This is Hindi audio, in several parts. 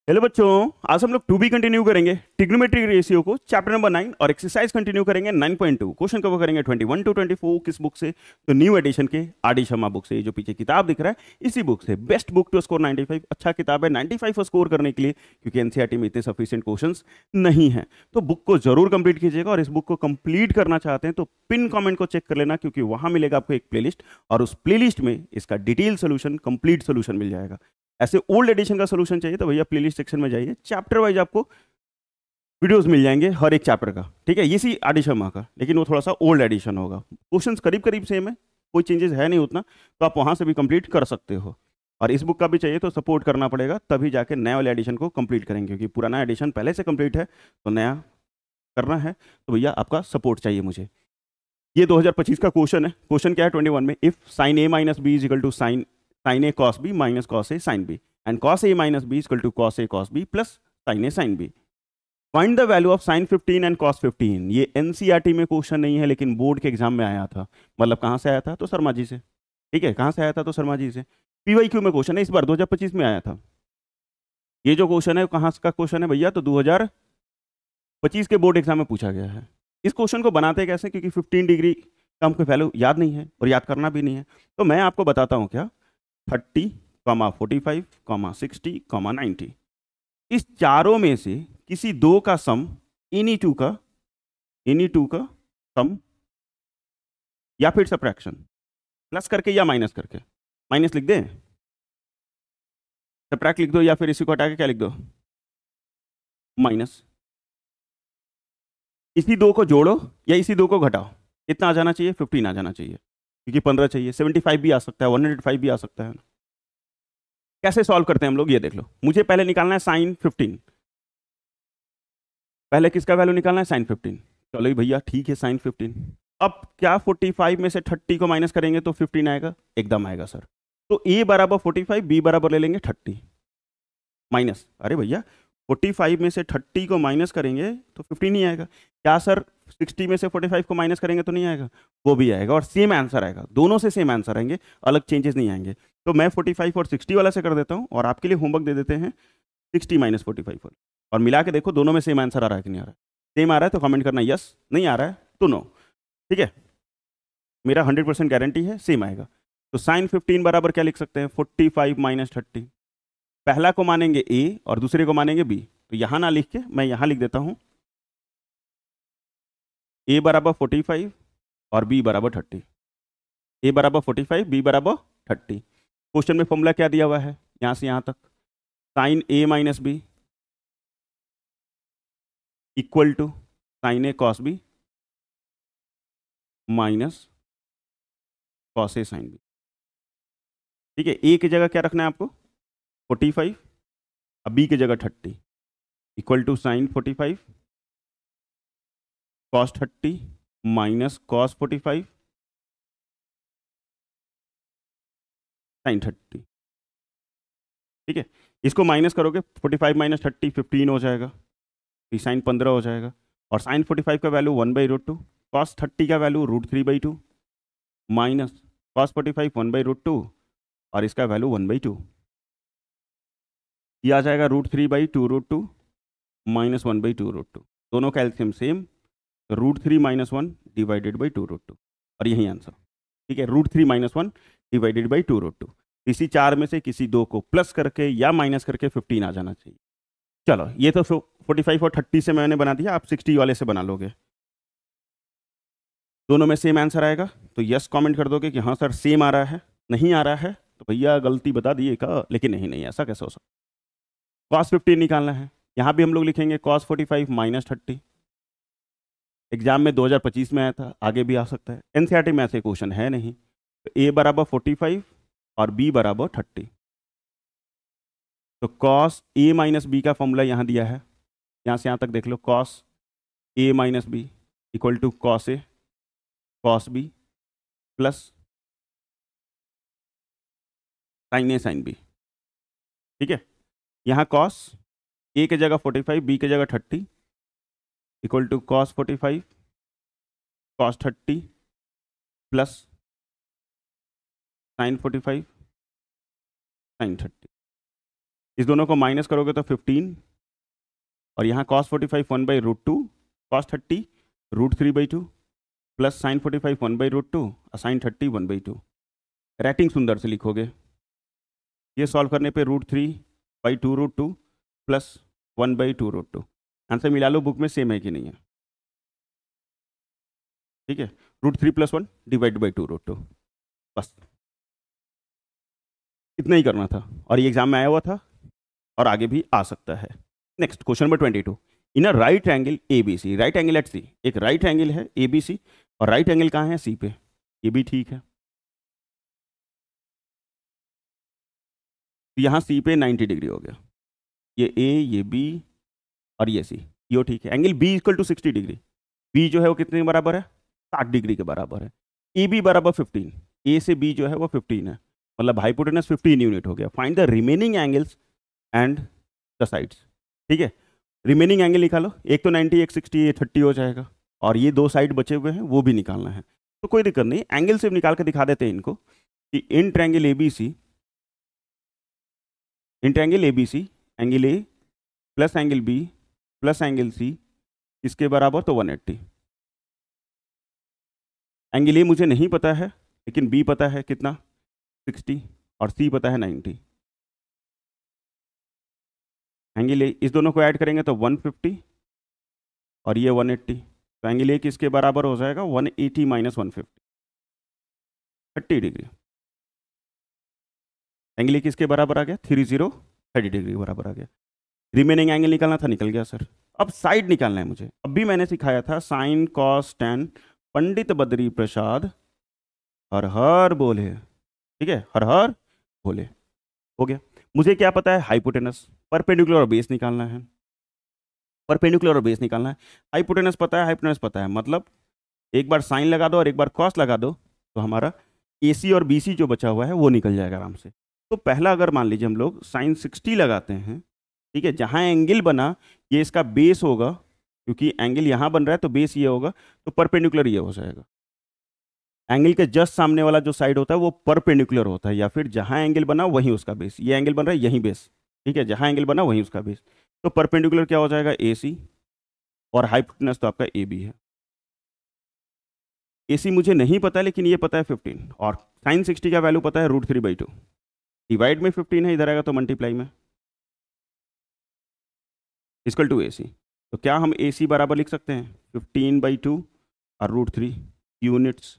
हेलो बच्चों, आज हम लोग टू बी कंटिन्यू करेंगे ट्रिग्नोमेट्रिक रेशियो को चैप्टर नंबर 9 और एक्सरसाइज कंटिन्यू करेंगे 9.2। क्वेश्चन कवर करेंगे 21 to 24। किस बुक से? तो न्यू एडिशन के आर.डी. शर्मा बुक से। ये जो पीछे किताब दिख रहा है इसी बुक से। Best book to score 95। अच्छा किताब है 95 को स्कोर करने के लिए, क्योंकि एनसीईआरटी में इतने सफिशिएंट क्वेश्चंस नहीं है। तो बुक को जरूर कंप्लीट कीजिएगा, और इस बुक को कंप्लीट करना चाहते हैं तो पिन कमेंट को चेक कर लेना, क्योंकि वहां मिलेगा आपको एक प्लेलिस्ट, और उस प्लेलिस्ट में इसका डिटेल सोल्यूशन, कंप्लीट सोल्यूशन मिल जाएगा। ऐसे ओल्ड एडिशन का सोल्यूशन चाहिए तो भैया प्लेलिस्ट सेक्शन में जाइए, चैप्टर वाइज आपको वीडियोस मिल जाएंगे हर एक चैप्टर का। ठीक है, इसी आर.डी. शर्मा का, लेकिन वो थोड़ा सा ओल्ड एडिशन होगा। क्वेश्चंस करीब करीब सेम है, कोई चेंजेस है नहीं उतना, तो आप वहां से भी कंप्लीट कर सकते हो। और इस बुक का भी चाहिए तो सपोर्ट करना पड़ेगा, तभी जाके नए वाले एडिशन को कंप्लीट करेंगे, क्योंकि पुराना एडिशन पहले से कंप्लीट है तो नया करना है, तो भैया आपका सपोर्ट चाहिए मुझे। ये 2025 का क्वेश्चन है। क्वेश्चन क्या है 21 में? If sine A minus B is equal to sine A cos B minus cos A sine B, and cos a minus b is equal to cos a cos b plus sin a sin b. Find the value of sin 15 and cos 15। ये एनसीईआरटी में क्वेश्चन नहीं है, लेकिन बोर्ड के एग्जाम में आया था। मतलब कहाँ से आया था? तो शर्मा जी से। ठीक है, कहाँ से आया था? तो शर्मा जी से। पीवाईक्यू में क्वेश्चन है, इस बार 2025 में आया था। ये जो क्वेश्चन है कहाँ का क्वेश्चन है भैया? तो 2025 के बोर्ड एग्जाम में पूछा गया है। इस क्वेश्चन को बनाते कैसे? क्योंकि 15 डिग्री का हमको वैल्यू याद नहीं है और याद करना भी नहीं है, तो मैं आपको बताता हूँ क्या। 30, 45, 60, 90, इस चारों में से किसी दो का सम, इन्हीं टू का सम, या फिर सब्ट्रैक्शन, प्लस करके या माइनस करके। माइनस लिख दें, सब्ट्रैक्ट लिख दो, या फिर इसी को हटा के क्या लिख दो? माइनस। इसी दो को जोड़ो या इसी दो को घटाओ। कितना आ जाना चाहिए? 15 आ जाना चाहिए, क्योंकि 15 चाहिए। 75 भी आ सकता है, 105 भी आ सकता है। कैसे सॉल्व करते हैं हम लोग, ये देख लो। मुझे पहले निकालना है साइन 15। पहले किसका वैल्यू निकालना है? साइन 15। चलो भैया ठीक है, साइन 15। अब क्या 45 में से 30 को माइनस करेंगे तो 15 आएगा? एकदम आएगा सर। तो ए बराबर 45, बी बराबर ले लेंगे 30 माइनस। अरे भैया 45 में से 30 को माइनस करेंगे तो 15 ही आएगा। क्या सर 60 में से 45 को माइनस करेंगे तो नहीं आएगा? वो भी आएगा, और सेम आंसर आएगा। दोनों से सेम आंसर आएंगे, अलग चेंजेस नहीं आएंगे। तो मैं 45 और 60 वाला से कर देता हूँ, और आपके लिए होमवर्क दे देते हैं 60 माइनस 45 और मिला के देखो दोनों में सेम आंसर आ रहा है कि नहीं आ रहा है। सेम आ रहा है तो कमेंट करना यस, नहीं आ रहा है तो नो। ठीक है, मेरा 100% गारंटी है सेम आएगा। तो साइन 15 बराबर क्या लिख सकते हैं? 45 माइनस 30। पहला को मानेंगे ए और दूसरे को मानेंगे बी, तो यहां ना लिख के मैं यहां लिख देता हूं ए बराबर 45 और बी बराबर 30। ए बराबर 45, बी बराबर 30। क्वेश्चन में फॉर्मूला क्या दिया हुआ है यहां से यहां तक? Sine A minus B equal to sine A cos B minus cos A sine B. ठीक है, ए की जगह क्या रखना है आपको? 45, अब बी की जगह 30, equal to sine 45 cos 30 minus cos 45 sine 30। ठीक है, इसको माइनस करोगे, 45 माइनस 30 15 हो जाएगा, साइन 15 हो जाएगा। और साइन 45 का वैल्यू 1/√2, कॉस 30 का वैल्यू √3/2 माइनस कॉस 45 1/√2, और इसका वैल्यू 1/2। ये आ जाएगा √3/2√2 माइनस 1/2√2। दोनों का एलसीएम सेम, √3 - 1 डिवाइडेड बाई 2√2, और यही आंसर। ठीक है, √3 - 1 डिवाइडेड बाई 2√2। इसी चार में से किसी दो को प्लस करके या माइनस करके 15 आ जाना चाहिए। चलो, ये तो 45 और 30 से मैंने बना दिया, आप 60 वाले से बना लोगे। दोनों में सेम आंसर आएगा तो यस कमेंट कर दोगे कि हाँ सर सेम आ रहा है। नहीं आ रहा है तो भैया गलती बता दिए का, लेकिन नहीं, ऐसा कैसे हो सकता? cos 15 निकालना है, यहाँ भी हम लोग लिखेंगे cos 45 माइनस 30। एग्जाम में 2025 में आया था, आगे भी आ सकता है। एनसीईआरटी में ऐसे क्वेश्चन है नहीं। तो ए बराबर 45 और बी बराबर 30। तो cos a माइनस बी का फॉर्मूला यहाँ दिया है, यहाँ से यहाँ तक देख लो। cos a minus B equal to cos a cos b plus sin a sin b। ठीक है, यहाँ cos a की जगह 45, b की जगह 30 equal to cos 45 cos 30 plus sin 45 sin 30। इस दोनों को माइनस करोगे तो 15, और यहाँ cos 45 1/√2, cos 30 √3/2, प्लस sin 45 1/√2 और sin 30 1/2। राइटिंग सुंदर से लिखोगे, ये सॉल्व करने पे √3/2√2 प्लस 1/2√2। आंसर मिला लो, बुक में सेम है कि नहीं है। ठीक है, √3 + 1 / 2√2, बस इतना ही करना था, और ये एग्जाम में आया हुआ था और आगे भी आ सकता है। Next question number 22, in a right angle A B C, right angle at C, एक राइट एंगल है ए बी सी और राइट एंगल कहाँ है, सी पे, ये भी ठीक है। तो यहाँ सी पे 90 डिग्री हो गया, ये ए, ये बी और ये सी, ये ठीक है। एंगल बी = 60 डिग्री, बी जो है वो कितने के बराबर है, 60 डिग्री के बराबर है। ए बी बराबर 15, ए से बी जो है वो 15 है, मतलब हाइपोटेनस 15 यूनिट हो गया। Find the remaining angles and the sides. ठीक है, रिमेनिंग एंगल निकालो, एक तो 90, एक 60, ये 30 हो जाएगा, और ये दो साइड बचे हुए हैं वो भी निकालना है। तो कोई दिक्कत नहीं, एंगल सिर्फ निकाल के दिखा देते हैं इनको कि in triangle A B C, in triangle A B C, angle A plus angle B plus angle C इसके बराबर तो 180। एंगल ए मुझे नहीं पता है, लेकिन बी पता है कितना, 60, और सी पता है 90। एंगल ए, इस दोनों को ऐड करेंगे तो 150 और ये 180, तो एंगल ए किसके बराबर हो जाएगा, 180 - 150, 30 डिग्री। एंगल ए किसके बराबर आ गया, 30 डिग्री के बराबर आ गया। रिमेनिंग एंगल निकालना था, निकल गया सर। अब साइड निकालना है मुझे। अभी मैंने सिखाया था sine cos tan, Pandit Badri Prasad हर हर बोले। ठीक है, हर हर बोले, हो गया। मुझे क्या पता है, हाइपोटेनस, परपेंडिकुलर और बेस निकालना है, परपेंडिकुलर और बेस निकालना है। हाइपोटेनस पता है, हाइपोटेनस पता है, मतलब एक बार साइन लगा दो और एक बार कॉस लगा दो तो हमारा AC और BC जो बचा हुआ है वो निकल जाएगा आराम से। तो पहला अगर मान लीजिए हम लोग साइन 60 लगाते हैं, ठीक है, जहाँ एंगल बना ये इसका बेस होगा, क्योंकि एंगल यहाँ बन रहा है तो बेस ये होगा, तो परपेंडिकुलर ये हो जाएगा। एंगल के जस्ट सामने वाला जो साइड होता है वो परपेंडिकुलर होता है, या फिर जहाँ एंगल बना वहीं उसका बेस। ये एंगल बन रहा है, यहीं बेस। ठीक है, जहाँ एंगल बना वहीं उसका बेस, तो परपेंडिकुलर क्या हो जाएगा, AC, और हाइपोटेनस तो आपका AB है। AC मुझे नहीं पता, लेकिन ये पता है 15, और साइन 60 का वैल्यू पता है √3/2, डिवाइड में 15 है, इधर आएगा तो मल्टीप्लाई में, इक्वल टू AC। तो क्या हम AC बराबर लिख सकते हैं 15/2 और √3 यूनिट्स।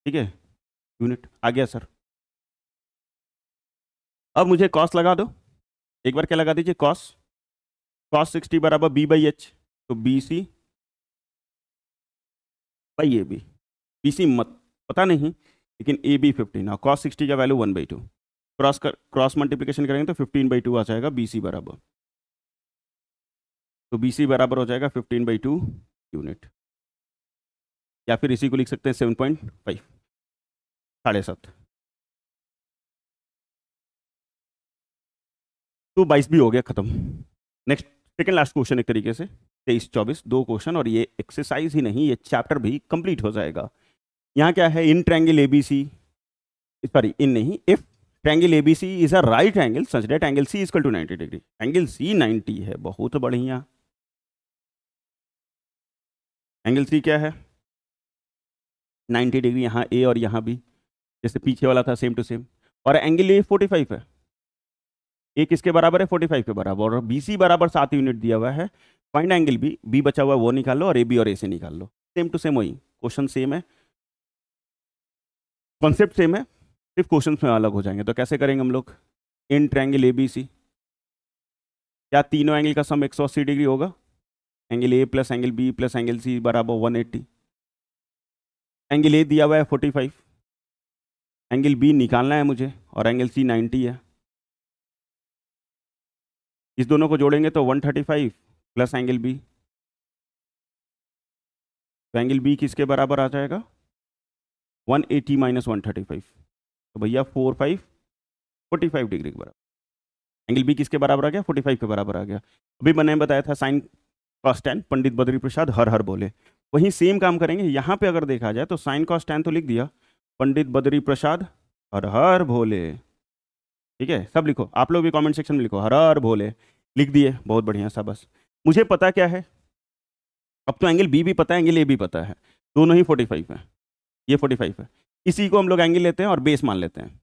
ठीक है, यूनिट आ गया सर। अब मुझे कॉस लगा दो, एक बार क्या लगा दीजिए, कॉस 60 बराबर B/H, तो BC बाई AB, BC मत पता नहीं, लेकिन AB 15 और cos 60 का वैल्यू 1/2, क्रॉस मल्टीप्लिकेशन करेंगे तो 15/2 आ जाएगा BC बराबर, तो BC बराबर हो जाएगा 15/2 यूनिट, या फिर इसी को लिख सकते हैं 7.5, 7.5। तो 22 भी हो गया, खत्म। नेक्स्ट सेकेंड लास्ट क्वेश्चन, एक तरीके से 23-24 दो क्वेश्चन, और ये एक्सरसाइज ही नहीं, ये चैप्टर भी कंप्लीट हो जाएगा। यहाँ क्या है, in triangle ABC, sorry in नहीं, if triangle ABC is a right angle such that angle C = 90 डिग्री। एंगल C 90 है, बहुत बढ़िया। एंगल C क्या है, 90 डिग्री, यहाँ A और यहाँ B, जैसे पीछे वाला था सेम टू सेम। और एंगल A 45 है, A किसके बराबर है, 45 के बराबर, और BC बराबर 7 यूनिट दिया हुआ है। फाइंड एंगल B बचा हुआ है वो निकाल लो, और AB और AC निकाल लो। सेम टू सेम, वही क्वेश्चन सेम है, कॉन्सेप्ट सेम है, सिर्फ क्वेश्चन में अलग हो जाएंगे। तो कैसे करेंगे हम लोग, इन ट्रायंगल ABC, क्या तीनों एंगल का सम 180 डिग्री होगा, angle A plus angle B plus angle C बराबर 180। एंगल A दिया हुआ है 45, एंगल B निकालना है मुझे, और एंगल C 90 है। इस दोनों को जोड़ेंगे तो 135 प्लस एंगल B, तो एंगल B किसके बराबर आ जाएगा, 180 - 135, तो भैया 45 डिग्री के बराबर। एंगल B किसके बराबर आ गया, 45 के बराबर आ गया। अभी मैंने बताया था sine cos tan, Pandit Badri Prasad हर हर बोले, वहीं सेम काम करेंगे। यहाँ पे अगर देखा जाए तो साइन कॉस टैन तो लिख दिया, पंडित बद्री प्रसाद हर हर भोले, ठीक है, सब लिखो, आप लोग भी कमेंट सेक्शन में लिखो हर हर भोले, लिख दिए, बहुत बढ़िया सा। बस मुझे पता क्या है, अब तो एंगल बी भी पता है, एंगल ए भी पता है, दोनों ही 45 है, ये 45 है। इसी को हम लोग एंगल लेते हैं और बेस मान लेते हैं।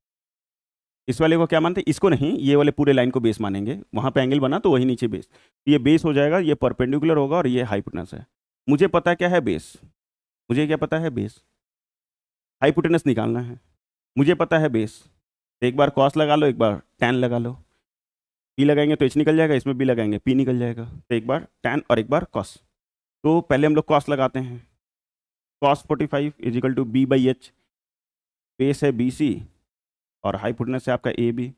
इस वाले को क्या मानते हैं, इसको नहीं, ये वाले पूरे लाइन को बेस मानेंगे, वहां पे एंगल बना तो वही नीचे बेस, ये बेस हो जाएगा, ये परपेंडिकुलर होगा और ये हाइपोटेनस है। मुझे पता क्या है बेस, मुझे क्या पता है बेस, हाइपोटेनस निकालना है। मुझे पता है बेस, एक बार कॉस लगा लो, एक बार टैन लगा लो, पी लगाएंगे तो एच निकल जाएगा, इसमें भी लगाएंगे पी निकल जाएगा, तो एक बार टैन और एक बार कॉस। तो पहले हम लोग कॉस लगाते हैं, cos 45 equal to B by H, base है बी सी और हाइपोटेनस है आपका ए बी,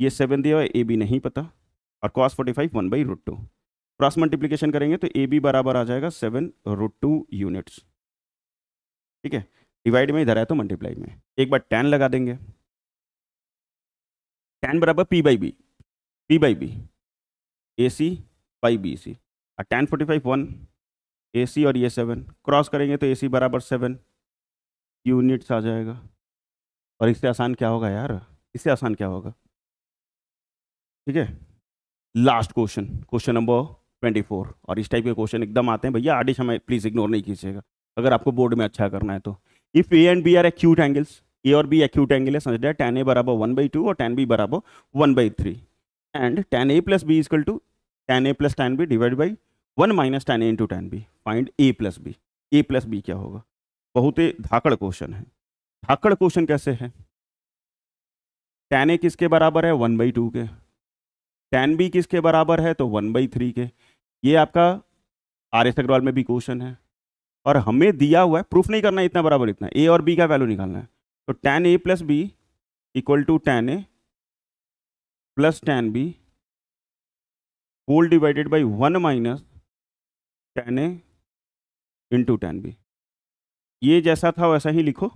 ये 7 दिया हुआ है, ए बी नहीं पता, और कॉस 45 1/√2, क्रॉस मल्टीप्लीकेशन करेंगे तो ए बी बराबर आ जाएगा 7√2 यूनिट्स। ठीक है, डिवाइड में इधर है तो मल्टीप्लाई में, एक बार टैन लगा देंगे, टैन बराबर P by B, P by B A C by B C, और टैन 45 1 ए सी और ये 7 क्रॉस करेंगे तो ए सी बराबर 7 यूनिट्स आ जाएगा। और इससे आसान क्या होगा यार, इससे आसान क्या होगा। ठीक है, लास्ट क्वेश्चन, क्वेश्चन नंबर 24, और इस टाइप के क्वेश्चन एकदम आते हैं भैया, आडिश हमें प्लीज इग्नोर नहीं कीजिएगा अगर आपको बोर्ड में अच्छा करना है तो। If A and B are acute angles, A और बी एक्यूट एंगल है, समझ रहे, tan ए बराबर 1/2 और tan बी बराबर 1/3, and tan A plus B equal to tan A plus tan B divide by 1 minus tan A into tan B, find A plus B. A plus B क्या होगा, बहुत ही धाकड़ क्वेश्चन है। धाकड़ क्वेश्चन कैसे है, tan ए किसके बराबर है 1/2 के, tan बी किसके बराबर है तो 1/3 के। ये आपका आर एस अग्रवाल में भी क्वेश्चन है, और हमें दिया हुआ है, प्रूफ नहीं करना है इतना बराबर इतना, ए और बी का वैल्यू निकालना है। तो tan A plus B equal to tan A plus tan B whole divided by 1 minus tan A into tan B. ये जैसा था वैसा ही लिखो,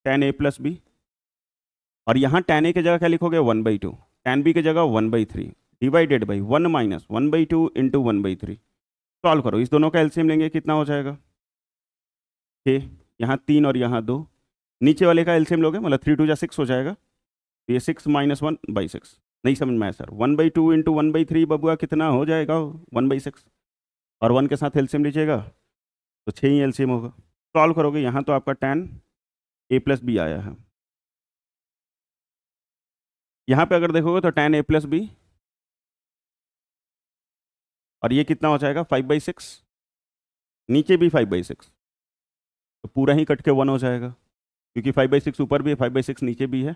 tan ए प्लस बी, और यहाँ tan ए की जगह क्या लिखोगे 1/2, tan बी की जगह 1/3 divided by 1 minus 1/2 into 1/3। Solve करो, इस दोनों का एलसीएम लेंगे कितना हो जाएगा 6, यहाँ 3 और यहाँ 2, नीचे वाले का एलसीएम लोगे मतलब 3 2 6 हो जाएगा, तो ये 6 माइनस 1/6, नहीं समझ में आया सर, 1/2 इंटू 1/3 बबुआ कितना हो जाएगा 1/6, और 1 के साथ एलसीएम लीजिएगा तो 6 ही एलसीएम होगा। सॉल्व करोगे, यहाँ तो आपका tan ए प्लस बी आया है, यहाँ पे अगर देखोगे तो tan ए प्लस बी, और ये कितना हो जाएगा 5/6, नीचे भी 5/6, तो पूरा ही कट के 1 हो जाएगा, क्योंकि 5/6 ऊपर भी है 5/6 नीचे भी है,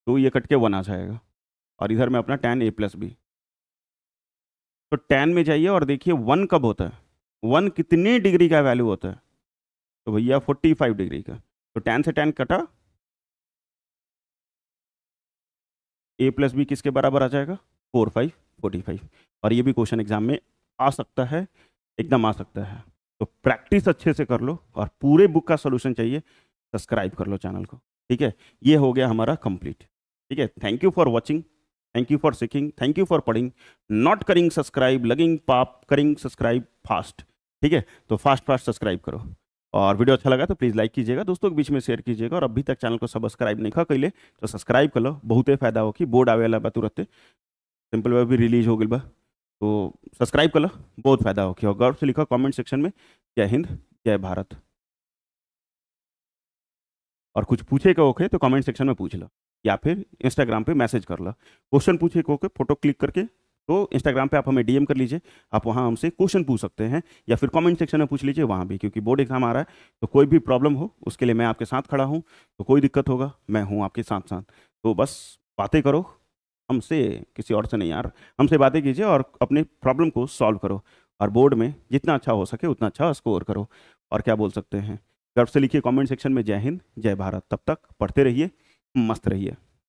तो ये कट के 1 आ जाएगा। और इधर में अपना tan ए प्लस बी, तो tan में जाइए और देखिए 1 कब होता है, 1 कितने डिग्री का वैल्यू होता है, तो भैया 45 डिग्री का, तो tan से tan कटा, ए प्लस बी किसके बराबर आ जाएगा 4 5 45। और ये भी क्वेश्चन एग्जाम में आ सकता है, एकदम आ सकता है, तो प्रैक्टिस अच्छे से कर लो, और पूरे बुक का सोल्यूशन चाहिए सब्सक्राइब कर लो चैनल को। ठीक है, ये हो गया हमारा कंप्लीट। ठीक है, thank you for watching, thank you for सीखिंग, थैंक यू फॉर पढ़िंग, नॉट करिंग सब्सक्राइब, लगिंग पाप करिंग सब्सक्राइब फास्ट। ठीक है, तो फास्ट फास्ट सब्सक्राइब करो, और वीडियो अच्छा लगा तो प्लीज़ लाइक कीजिएगा, दोस्तों के बीच में शेयर कीजिएगा, और अभी तक चैनल को सब्सक्राइब नहीं खा कैले तो सब्सक्राइब कर लो, बहुत फायदा हो कि बोर्ड आवेला बा तुरंत, सिंपल वे भी रिलीज हो गई बा, तो सब्सक्राइब कर लो, बहुत फायदा हो कि, और गर्व से लिखो कमेंट सेक्शन में जय हिंद जय भारत। और कुछ पूछे का ओके तो कमेंट सेक्शन में पूछ लो, या फिर इंस्टाग्राम पे मैसेज कर लो, क्वेश्चन पूछे को ओके फोटो क्लिक करके, तो इंस्टाग्राम पे आप हमें डीएम कर लीजिए, आप वहाँ हमसे क्वेश्चन पूछ सकते हैं, या फिर कमेंट सेक्शन में पूछ लीजिए वहाँ भी, क्योंकि बोर्ड एग्जाम आ रहा है, तो कोई भी प्रॉब्लम हो उसके लिए मैं आपके साथ खड़ा हूँ, तो कोई दिक्कत होगा मैं हूँ आपके साथ साथ। तो बस बातें करो हमसे, किसी और से नहीं यार, हमसे बातें कीजिए और अपने प्रॉब्लम को सॉल्व करो, और बोर्ड में जितना अच्छा हो सके उतना अच्छा स्कोर करो। और क्या बोल सकते हैं, गर्व से लिखिए कमेंट सेक्शन में जय हिंद जय भारत। तब तक पढ़ते रहिए, मस्त रहिए।